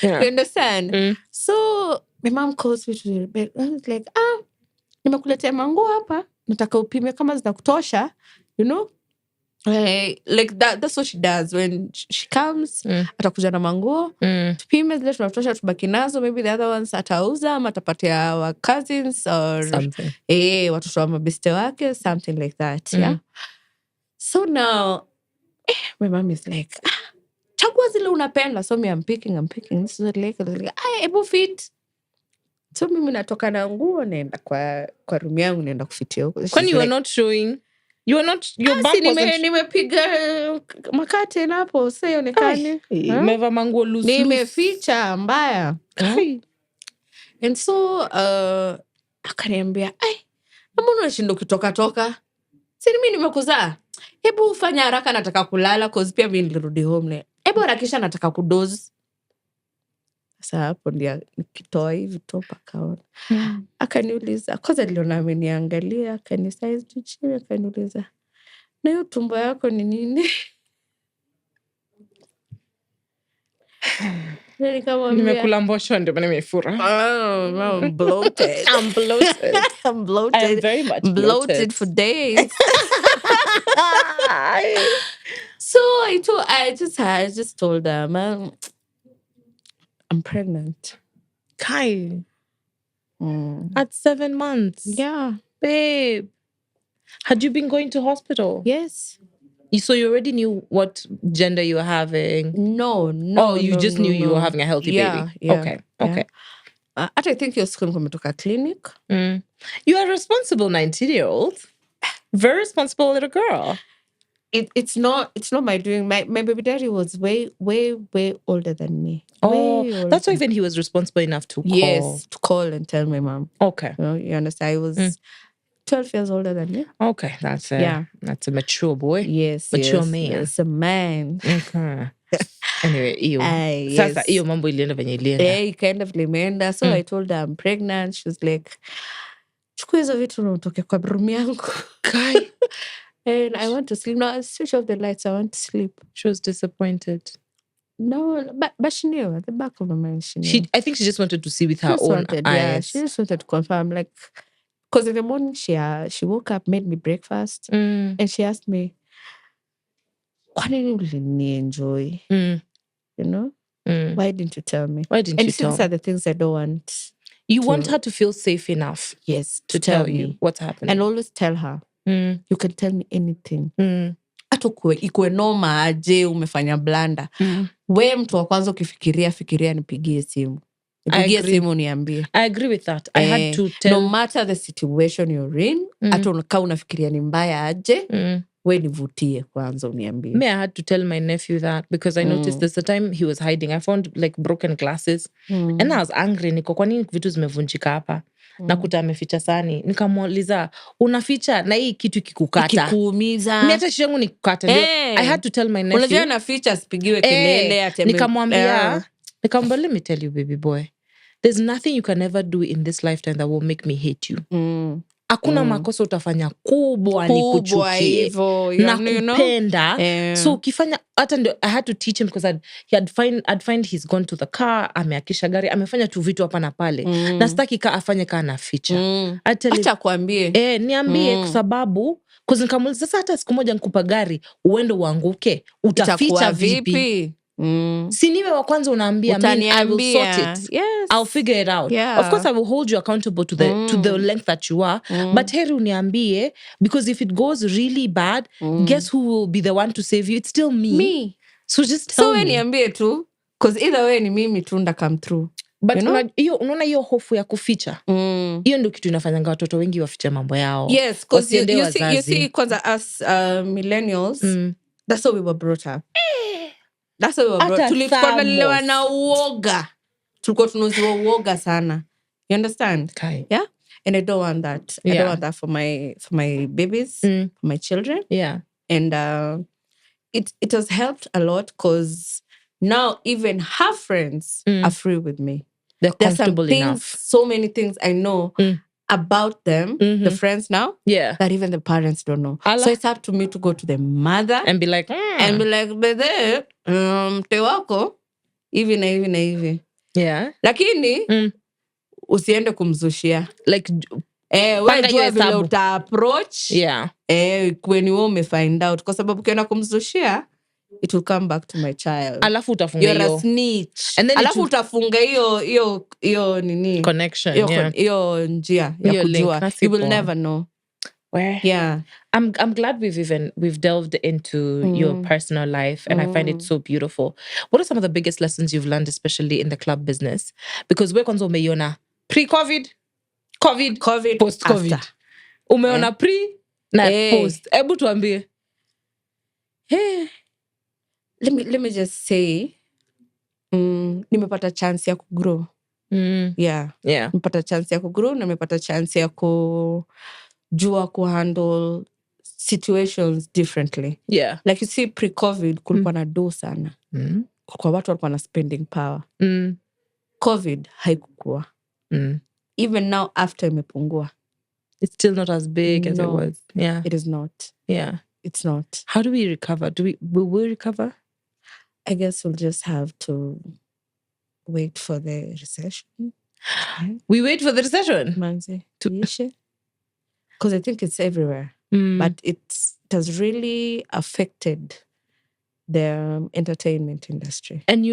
You understand? So my mom calls me to the bed. I was like, nimekuletea manguo hapa. Nataka upime kama zinakutosha. You know? Like that's what she does. When she comes, atakuja na manguo. Tupime zile tunatosha tubaki nazo. Maybe the other ones atauza ama atapatia our cousins or something. Watoto wa mabeste wake, something like that. Yeah. So now my mom is like, chagua zile unapenda. So me I'm picking. This is like ebu fit. So mimi natoka na nguo naenda kwa room yangu naenda kufitia huko. Kwani you were not showing? You were not, your bump wasn't... Nimepiga makate napo, sionekani. Meva manguo loose. Nimeficha mbaya. And so, akaniambia, mbona unashinda ukitoka? Si mimi nimekuzaa. Hebu fanya haraka nataka kulala, cause pia mimi nilirudi home. Hebu harakisha nataka kudoze. Sasa hapo ndio nikitoa hivi topa kaona. Akaniuliza, kwanza niliona ameniangalia, akanisize tu chini, akaniuliza, na hiyo tumbo yako ni nini? Nikamwambia, nimekula mbosho ndio maana nimefura. I'm bloated. I'm bloated. I'm bloated. I am very much bloated for days. So I just told them, I'm pregnant. Kai. At 7 months. Yeah. Babe. Had you been going to hospital? Yes. So you already knew what gender you were having? No. Oh, you just knew you were having a healthy baby? Yeah. Okay. I think your school kumetoka clinic. You are a responsible 19-year-old. Very responsible little girl. It's not my doing. My baby daddy was way older than me. Oh, that's why even he was responsible enough to call. Yes, to call and tell my mom. Okay. You understand? I was 12 years older than me. Okay, that's a mature boy. Yes, mature man. It's a man. Okay. Anyway, sasa hiyo mambo ilienda venye ilienda. Kind of limeenda. So I told her I'm pregnant. She was like, chukua hizo vitu na utoke kwa room yangu. Kai. And I want to sleep. No, switch off the lights. I want to sleep. She was disappointed. No, but she knew at the back of her mind. I think she just wanted to see with her own eyes. Yeah, she just wanted to confirm. Like, because in the morning she woke up, made me breakfast, and she asked me, "Why didn't you enjoy? You know, why didn't you tell me? Why didn't you tell me? These are the things I don't want. You want her to feel safe enough, yes, to tell you what's happening, and always tell her, you can tell me anything. Hata ikuwe noma aje umefanya blanda. We mtu wa kwanza ukifikiria nipigie simu. Nipigie simu niambie. I agree with that. I had to tell. No matter the situation you're in, hata unakaa unafikiria ni mbaya aje, we nivutie kwanza uniambie. Me, I had to tell my nephew that because I noticed there's a time he was hiding. I found like broken glasses. And I was angry. Niko kwa nini vitu zimevunjika hapa? Nakuta ameficha sani. Nikamuuliza, unaficha na hii kitu kikukata. Kikuumiza. Mimi hata shangu ni kukata. I had to tell my nephew. Unajua naficha sipigiwe kelele atembe. Nikamwambia, let me tell you baby boy. There's nothing you can ever do in this lifetime that will make me hate you. Hakuna makosa utafanya kubwa ni kuchukie na kupenda. So ukifanya hata ndio I had to teach him because I'd find he's gone to the car, ameakisha gari, amefanya tu vitu hapa na pale. Na sitaki afanye na ficha. Acha kuambie. Niambie kwa sababu because nikamuuliza sasa hata siku moja nikupa gari uende uanguke utaficha vipi? Si niwe wa kwanza unaambia I will sort it. Yes. I'll figure it out. Yeah. Of course I will hold you accountable to the length that you are. But heri uniambie because if it goes really bad, guess who will be the one to save you? It's still me. So just tell me. So niambie tu because either way ni mimi tu nda come through. But unaona hiyo hofu ya kuficha. Hiyo ndio kitu inafanyanga watoto wengi wafiche mambo yao. Yes, because you see kwanza us millennials, that's how we were brought up. That's how we were brought. Tulikuwa na uoga. Tulikuwa tunaziwa uoga sana. You understand? Okay. Yeah? And I don't want that. I don't want that for my babies, for my children. Yeah. And it has helped a lot because now even her friends are free with me. They're comfortable There's some enough. things, so many things I know about them, the friends now, that even the parents don't know. So it's up to me to go to the mother and be like, bede, te wako, hivi na hivi na hivi. Yeah. Lakini, usiende kumzushia. Like, wewe jua vile uta approach. Yeah. When you may find out. Kwa sababu ukienda kumzushia, it will come back to my child. Alafu utafunga You're a snitch. And then alafu utafunga hiyo nini? Connection, hiyo njia ya kujua. You will never know. Where? Yeah. I'm glad we've delved into your personal life and I find it so beautiful. What are some of the biggest lessons you've learned, especially in the club business? Because we're kwanza umeiona pre-COVID, COVID, post-COVID. After. Umeona pre na post. Ebu tuambie. Hey. Let me just say, nimepata chance ya kugrow. Yeah. Nimepata chance ya kugrow, nimepata chance ya kujua kuhandle situations differently. Yeah. Like you see, pre-COVID, kulikuwa na do sana. Kwa watu walikuwa na spending power. COVID, haikukuwa. Even now, after imepungua. It's still not as big as it was. Yeah. It is not. Yeah. It's not. How do we recover? Will we recover? I guess we'll just have to wait for the recession. We wait for the recession? Manzi. Because I think it's everywhere. But it has really affected the entertainment industry. And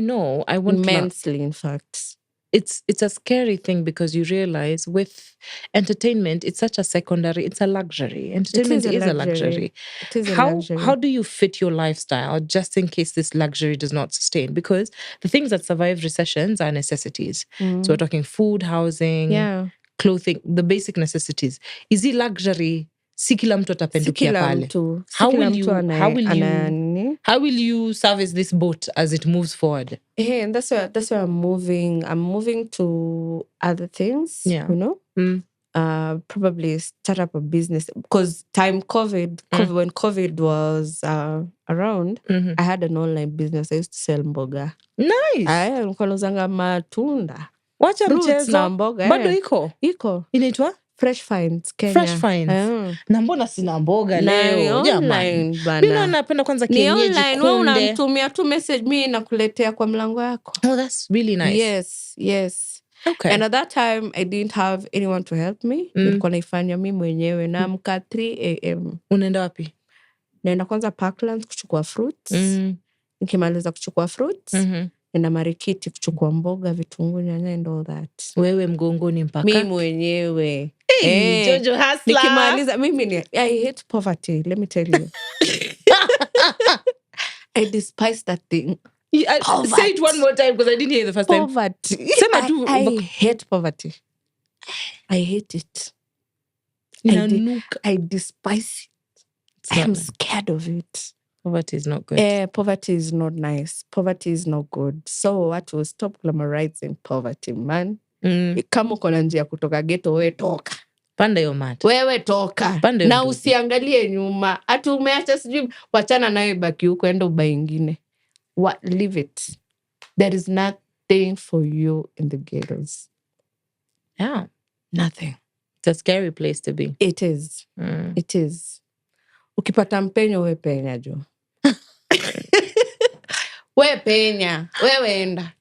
I want immensely, in fact. It's a scary thing because you realize with entertainment, it's such a secondary, it's a luxury. Entertainment is a luxury. It is a luxury. How do you fit your lifestyle just in case this luxury does not sustain? Because the things that survive recessions are necessities. So we're talking food, housing, clothing, the basic necessities. Is it luxury? Si kila mtu atapendukia pale. How will you service this boat as it moves forward? Hey, and that's where I'm moving. I'm moving to other things, probably start up a business. Because when COVID was around, I had an online business. I used to sell mboga. Nice. Nilikuwa nauzanga matunda. Wacha mchezo. Na mboga. Bado iko. Inaitwa? Fresh Finds Kenya. Fresh Finds. Na mbona sina mboga leo? Online bana. Mimi napenda kwanza kienyeji kunde. Wewe unamtumia tu message, mimi nakuletea kwa mlango yako. Oh, that's really nice. Yes. Okay. And at that time, I didn't have anyone to help me. Nilikuwa naifanya mimi mwenyewe. Naamka 3 a.m. Unaenda wapi? Naenda kwanza Parklands kuchukua fruits. Nikimaliza kuchukua fruits, nenda Marikiti kuchukua mboga, vitunguu, nyanya and all that. Wewe mgongoni mpaka? Mimi mwenyewe. Jojo hustler. Nikimaliza I hate poverty, let me tell you. I despise that thing. Say it one more time because I didn't hear it the first time. Poverty. I hate poverty. I hate it. I despise it. I am scared of it. Poverty is not good. Poverty is not nice. Poverty is not good. So what will stop glamorizing poverty, man? Kama uko na njia kutoka ghetto, wewe toka. Panda yo mat. Wewe toka. Na usiangalie nyuma. Hata umeacha sijui wachana nayo baki huko enda uba ingine. Leave it. There is nothing for you in the ghettos. Yeah. Nothing. It's a scary place to be. It is. It is. Ukipata mpenyo we penya jo. We penya. Wewe enda.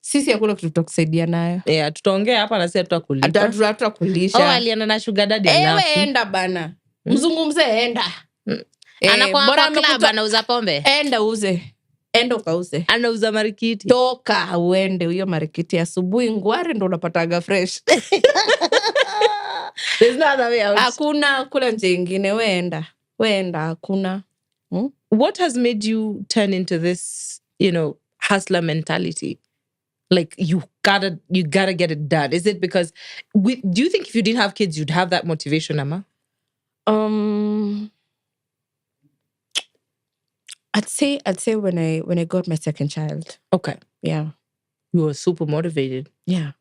Sisi hakuna kitu tutakusaidia nayo. Yeah, tutaongea hapa na sisi tutakulipa. Tutakulisha. Aliana na sugar daddy anafu. Wewe enda bana. Mzungumze enda. Anakuwa kwa club anauza pombe. Enda uze. Enda ukauze. Anauza marikiti. Toka uende hiyo marikiti asubuhi ngware ndo unapataga fresh. There's no other way out. Hakuna kula nje ingine weenda hakuna. What has made you turn into this, hustler mentality? Like you gotta get it done. Is it because do you think if you didn't have kids you'd have that motivation, Amma? I'd say when I got my second child. Okay. Yeah. You were super motivated. Yeah.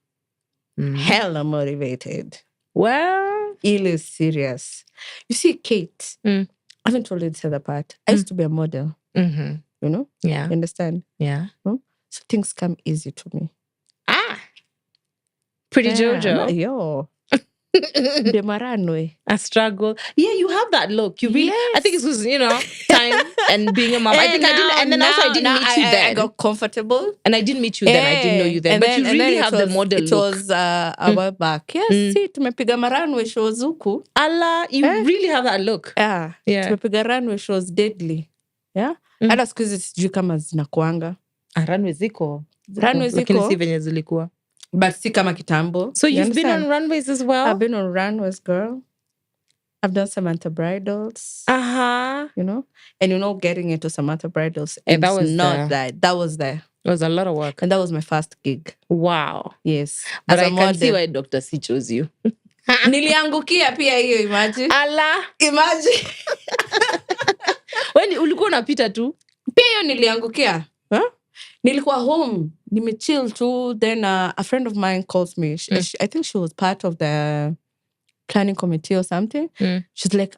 Hella motivated. Well, it is serious. You see, Kate, I haven't told you this other part. I used to be a model. You know? Yeah. You understand? Yeah. So things come easy to me. Pretty Jojo. Yo. A struggle. Yeah, you have that look. You really, I think it's because, time and being a mom. I think I didn't, and then also I didn't meet you then. I got comfortable. And I didn't meet you then. I didn't know you then. But you really have the model look. It was a while back. Yes, see, tumepiga runway shows huku. Allah, you really have that look. Yeah. Tumepiga runway shows deadly. Yeah. Hata siku hizi sijui kama zinakuanga. Runway ziko. Lakini si venye zilikuwa. But si kama kitambo. So you've been on runways as well? I've been on runways, girl. I've done Samantha Bridals. And getting into Samantha Bridals. That was not that. That was there. It was a lot of work. And that was my first gig. Wow. Yes. But I can see why Dr. C chose you. Niliangukia pia hiyo, imagine. Allah. Imagine. When ulikuwa unapita tu? Pia hiyo niliangukia. Nilikuwa home, nimechill too. Then a friend of mine calls me. I think she was part of the planning committee or something. She's like,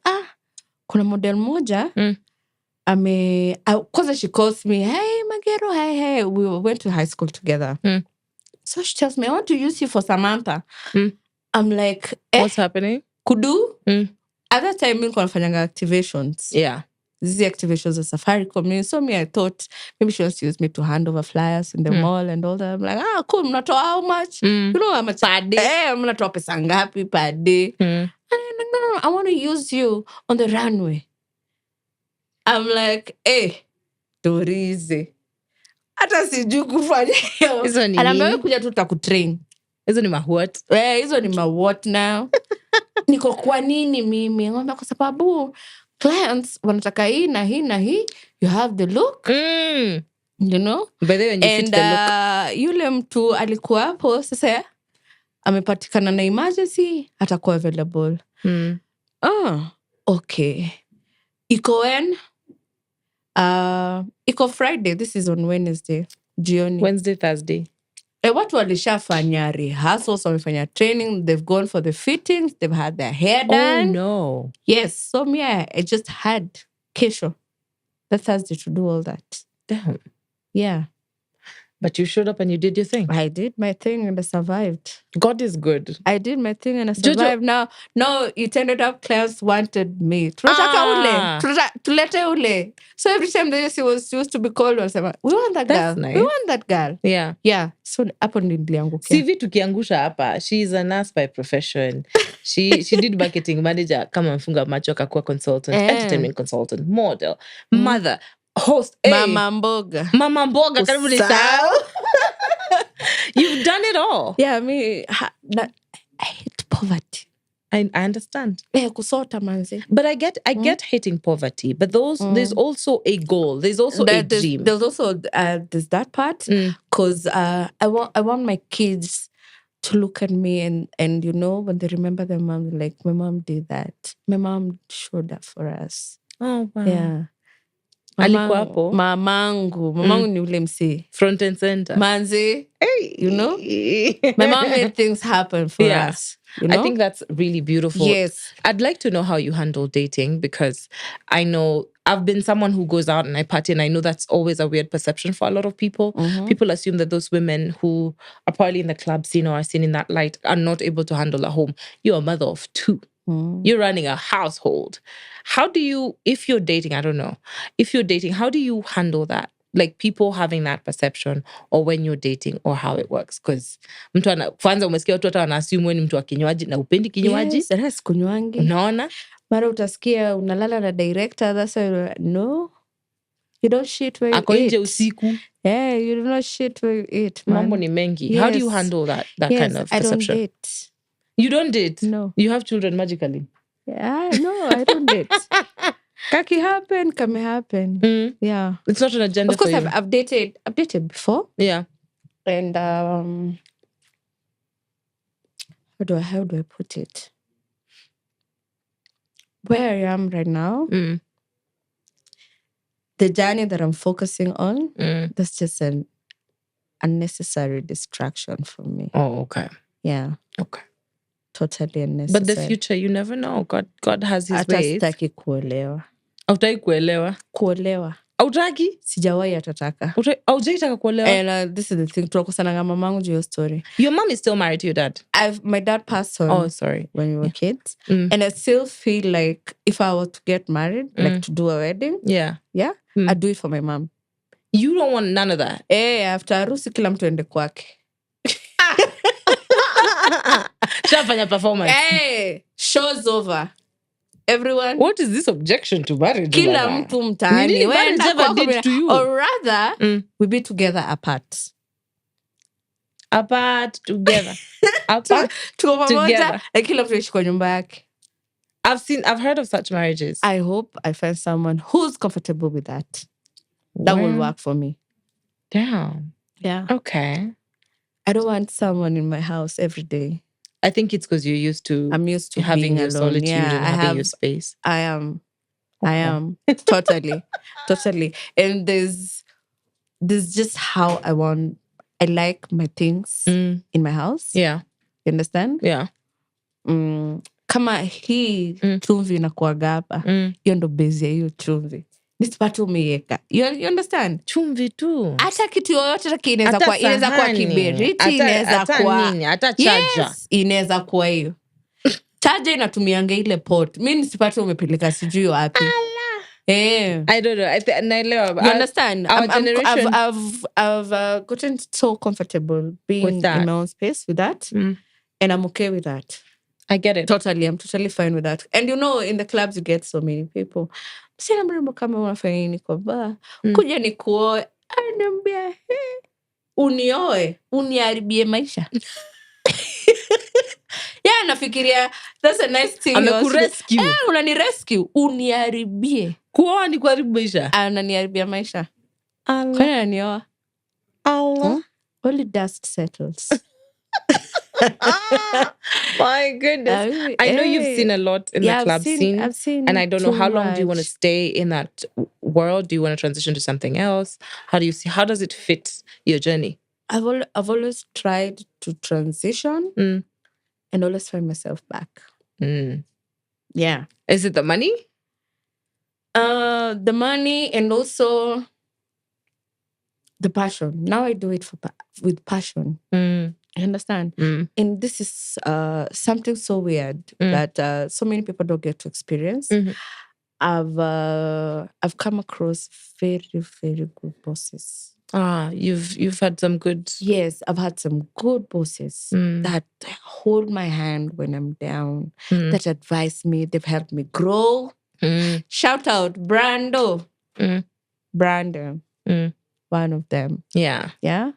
kuna model moja. Kwanza she calls me, hey, Magero, hey. We went to high school together. So she tells me, I want to use you for Samantha. I'm like, what's happening? Kudu? At that time, nilikuwa nafanyanga activations. Yeah. these activations of Safaricom. So I thought maybe she wants to use me to hand over flyers in the mall and all that. I'm like, cool, mnatoa how much? You know how much? Per day. Mnatoa pesa ngapi per day? And I'm like, no, I want to use you on the runway. I'm like, Torize. Hata sijui kufanya hiyo. Hizo ni Anaambia nini? kuja tu takutrain. Hizo ni what? Hizo ni what now? Niko kwa nini mimi? Ngombe kwa sababu clients wanataka hii na hii na hii. You have the look. You know? But then you fit the look. Yule mtu alikuwa hapo sasa amepatikana na emergency atakuwa available. Okay. Iko when? Iko Friday. This is on Wednesday. Jioni. Wednesday, Thursday. Watu walishafanya rehearsals, wamefanya training, they've gone for the fittings, they've had their hair done. Oh no. Yes. So I just had kesho, the Thursday, to do all that. Damn. Yeah. But you showed up and you did your thing. I did my thing and I survived. God is good. I did my thing and I survived. Jojo. Now it ended up clients wanted me. Tulete ule. So every time they was used to be called, we want that That's girl. Nice. We want that girl. Yeah. Yeah. So hapo niliangukia. CV tukiangusha hapa. She's a nurse by profession. She did marketing manager. Kama mfunga macho akakuwa consultant, entertainment consultant, model, mother, host. Mama mboga. Karibu nisahau. You've done it all. Yeah, I hate poverty. I understand. Kusota manzi. But I get hating poverty. But there's also a goal. There's also a dream. There's also there's that part. Because I want my kids to look at me and you know, when they remember their mom, like, my mom did that. My mom showed that for us. Oh, wow. Yeah. Alikuwa hapo? Mamangu ni ule msee. Front and center. Manzi. Hey. You know? My mom made things happen for us. You know? I think that's really beautiful. Yes. I'd like to know how you handle dating, because I know I've been someone who goes out and I party, and I know that's always a weird perception for a lot of people. People assume that those women who are probably in the club scene or are seen in that light are not able to handle a home. You're a mother of 2. You're running a household. How do you, if you're dating, I don't know, if you're dating, how do you handle that? Like people having that perception, or when you're dating, or how it works? Because kwanza umesikia watu hata wanaassume wewe ni mtu wa kinywaji na upendi kinywaji. Yes, that's kunywangi. Unaona? Mara utasikia unalala na director, that's why no. You don't shit where you Ako nje eat. usiku. Yeah, you do not shit where you eat, man. Mambo ni mengi. Yes. How do you handle that kind of perception? I don't date. You don't date? No. You have children magically? Yeah, no, I don't date. Kaki happen, kame happen. Yeah. It's not an agenda. Of course, for you. I've dated before. Yeah. And how do I put it? Where I am right now, the journey that I'm focusing on, that's just an unnecessary distraction for me. Oh, okay. Yeah. Okay. Totally unnecessary. But the future, you never know. God has his ways. Hata sitaki kuolewa. Hautaki kuelewa? Kuolewa. Hautaki? Sijawahi atataka. Haujaitaka kuolewa? And this is the thing. Tunakosana na mamangu juu ya story. Your mom is still married to your dad? My dad passed on. Oh, sorry. When we were kids. And I still feel like if I were to get married, like to do a wedding. Yeah. Yeah. I'd do it for my mom. You don't want none of that? After harusi kila mtu ende kwake. Shafanya performance. Show's over. Everyone. What is this objection to marriage? Kila mtu mtaani. Marriage ever did to you? Or rather, we be together apart. Apart, together. Apart, tuko pamoja, together. Kila mtu aishi kwa nyumba yake. I've heard of such marriages. I hope I find someone who's comfortable with that. That will work for me. Damn. Yeah. Okay. I don't want someone in my house every day. I think it's because I'm used to having your alone. solitude and having your space. I am. Totally. And there's just how I like my things in my house. Yeah. You understand? Yeah. Kama hii chumvi inakuwaga hapa, hiyo ndo base ya hiyo chumvi. Nisipate umeiweka. You understand? Chumvi tu. Hata kitu yoyote inaweza kuwa kiberiti, inaweza kuwa nini, hata chaja. Yes, inaweza kuwa hiyo. Chaja inatumianga ile pot. Mimi nisipate umepeleka sijui wapi. I don't know. You understand? Our generation I've gotten so comfortable being with that. in my own space with that, and I'm okay with that. I get it. Totally, I'm totally fine with that. And in the clubs you get so many people. Sina mrembo kama unafanya nini kwa bar? Kuja nikuoe. Ananiambia, unioe, uniharibie maisha. Yeah, nafikiria that's a nice thing. Amekurescue. Unanirescue, uniharibie. Kuoa ni kuharibu maisha. Ananiharibia maisha. Allah. Kwani ananioa? Allah. Only dust settles. My goodness. I know you've seen a lot in the club scene. I've seen and I don't know how long much. do you want to stay in that world? Do you want to transition to something else? How does it fit your journey? I've always tried to transition and always find myself back. Yeah. Is it the money? The money and also the passion. Now I do it with passion. You understand? And this is something so weird that so many people don't get to experience. I've come across very, very good bosses. You've had some good... Yes, I've had some good bosses that hold my hand when I'm down, that advise me. They've helped me grow. Shout out, Brando. Brando. One of them. Yeah. Yeah?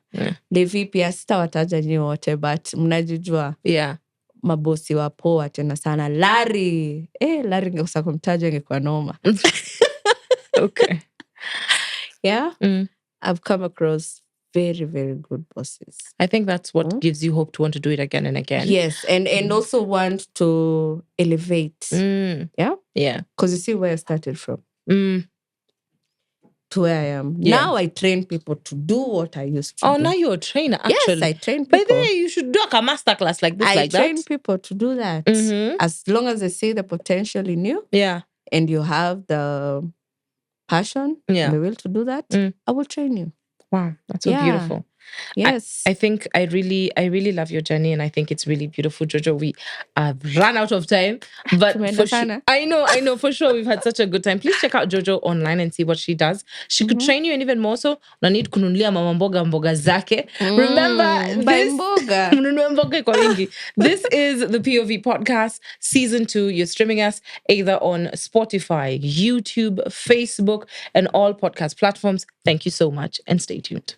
Levi pia sitawataja nyi wote, but mnajijua. Yeah. Mabosi wapoa tena sana. Larry. Larry ngekusa kumtaja ingekuwa noma. Okay. Yeah? I've come across very, very good bosses. I think that's what gives you hope to want to do it again and again. Yes, and also want to elevate. Yeah? Yeah. Because you see where I started from. To where I am. Yeah. Now I train people to do what I used to do. Oh, now you're a trainer, actually. Yes, I train people. By the way, you should do like a masterclass like this, I train that. people to do that. As long as they see the potential in you. Yeah. And you have the passion and the will to do that, I will train you. Wow, that's so beautiful. Yes. I think I really love your journey, and I think it's really beautiful, Jojo. We have run out of time, but for sure, I know for sure we've had such a good time. Please check out Jojo online and see what she does. She could train you, and even more so, na need kununulia mama mboga zake. Remember this? This is the POV podcast, season 2. You're streaming us either on Spotify, YouTube, Facebook, and all podcast platforms. Thank you so much, and stay tuned.